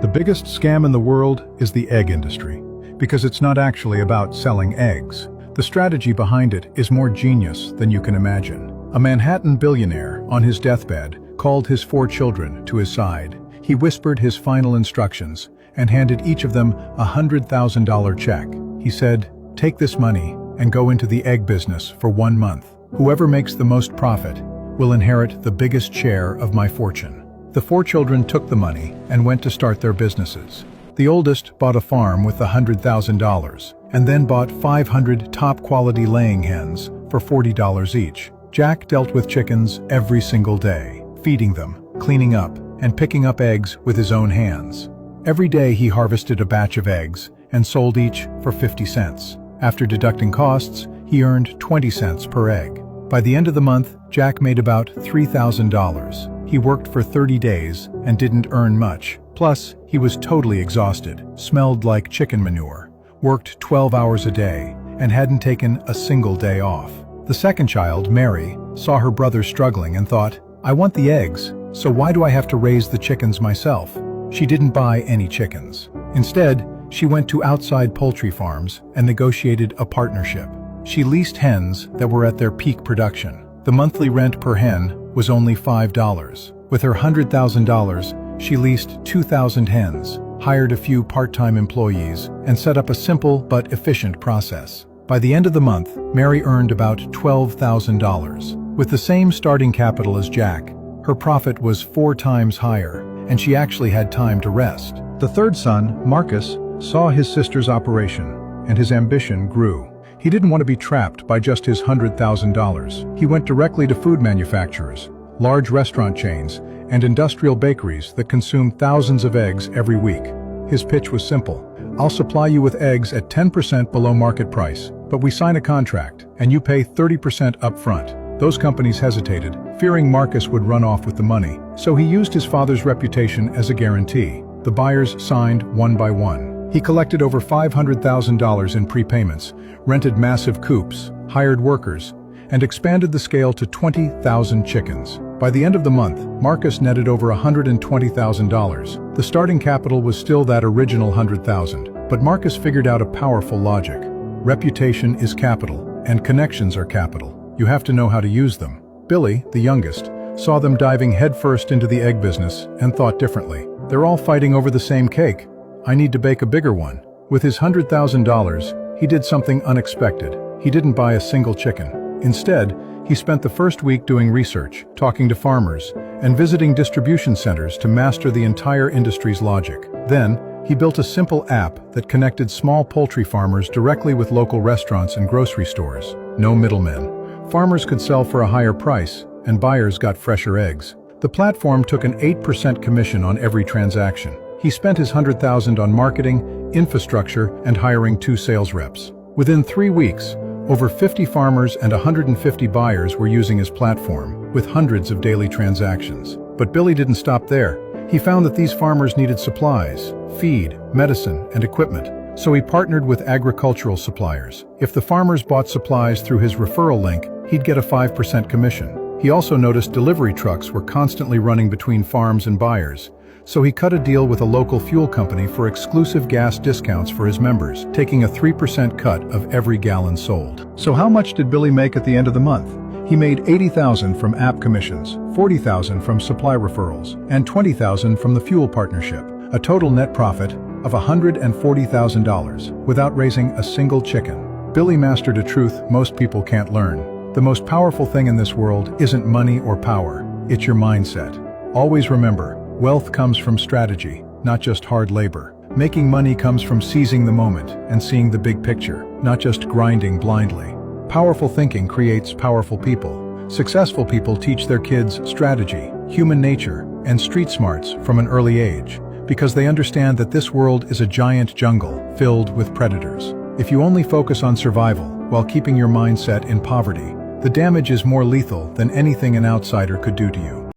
The biggest scam in the world is the egg industry, because it's not actually about selling eggs. The strategy behind it is more genius than you can imagine. A Manhattan billionaire, on his deathbed, called his 4 children to his side. He whispered his final instructions and handed each of them a $100,000 check. He said, "Take this money and go into the egg business for 1 month. Whoever makes the most profit will inherit the biggest share of my fortune." The 4 children took the money and went to start their businesses. The oldest bought a farm with $100,000 and then bought 500 top-quality laying hens for $40 each. Jack dealt with chickens every single day, feeding them, cleaning up, and picking up eggs with his own hands. Every day he harvested a batch of eggs and sold each for 50 cents. After deducting costs, he earned 20 cents per egg. By the end of the month, Jack made about $3,000. He worked for 30 days and didn't earn much. Plus, he was totally exhausted, smelled like chicken manure, worked 12 hours a day, and hadn't taken a single day off. The second child, Mary, saw her brother struggling and thought, "I want the eggs, so why do I have to raise the chickens myself?" She didn't buy any chickens. Instead, she went to outside poultry farms and negotiated a partnership. She leased hens that were at their peak production. The monthly rent per hen was only $5. With her $100,000, she leased 2,000 hens, hired a few part-time employees, and set up a simple but efficient process. By the end of the month, Mary earned about $12,000. With the same starting capital as Jack, her profit was 4 times higher, and she actually had time to rest. The third son, Marcus, saw his sister's operation, and his ambition grew. He didn't want to be trapped by just his $100,000. He went directly to food manufacturers, large restaurant chains, and industrial bakeries that consume thousands of eggs every week. His pitch was simple. "I'll supply you with eggs at 10% below market price, but we sign a contract, and you pay 30% up front." Those companies hesitated, fearing Marcus would run off with the money, so he used his father's reputation as a guarantee. The buyers signed one by one. He collected over $500,000 in prepayments, rented massive coops, hired workers, and expanded the scale to 20,000 chickens. By the end of the month, Marcus netted over $120,000. The starting capital was still that original $100,000, but Marcus figured out a powerful logic. Reputation is capital, and connections are capital. You have to know how to use them. Billy, the youngest, saw them diving headfirst into the egg business and thought differently. "They're all fighting over the same cake. I need to bake a bigger one." With his $100,000, he did something unexpected. He didn't buy a single chicken. Instead, he spent the first week doing research, talking to farmers, and visiting distribution centers to master the entire industry's logic. Then, he built a simple app that connected small poultry farmers directly with local restaurants and grocery stores. No middlemen. Farmers could sell for a higher price, and buyers got fresher eggs. The platform took an 8% commission on every transaction. He spent his $100,000 on marketing, infrastructure, and hiring 2 sales reps. Within 3 weeks, over 50 farmers and 150 buyers were using his platform, with hundreds of daily transactions. But Billy didn't stop there. He found that these farmers needed supplies, feed, medicine, and equipment. So he partnered with agricultural suppliers. If the farmers bought supplies through his referral link, he'd get a 5% commission. He also noticed delivery trucks were constantly running between farms and buyers. So he cut a deal with a local fuel company for exclusive gas discounts for his members, taking a 3% cut of every gallon sold. So how much did Billy make at the end of the month? He made $80,000 from app commissions, $40,000 from supply referrals, and $20,000 from the fuel partnership. A total net profit of $140,000 without raising a single chicken. Billy mastered a truth most people can't learn. The most powerful thing in this world isn't money or power, it's your mindset. Always remember, wealth comes from strategy, not just hard labor. Making money comes from seizing the moment and seeing the big picture, not just grinding blindly. Powerful thinking creates powerful people. Successful people teach their kids strategy, human nature, and street smarts from an early age, because they understand that this world is a giant jungle filled with predators. If you only focus on survival while keeping your mindset in poverty, the damage is more lethal than anything an outsider could do to you.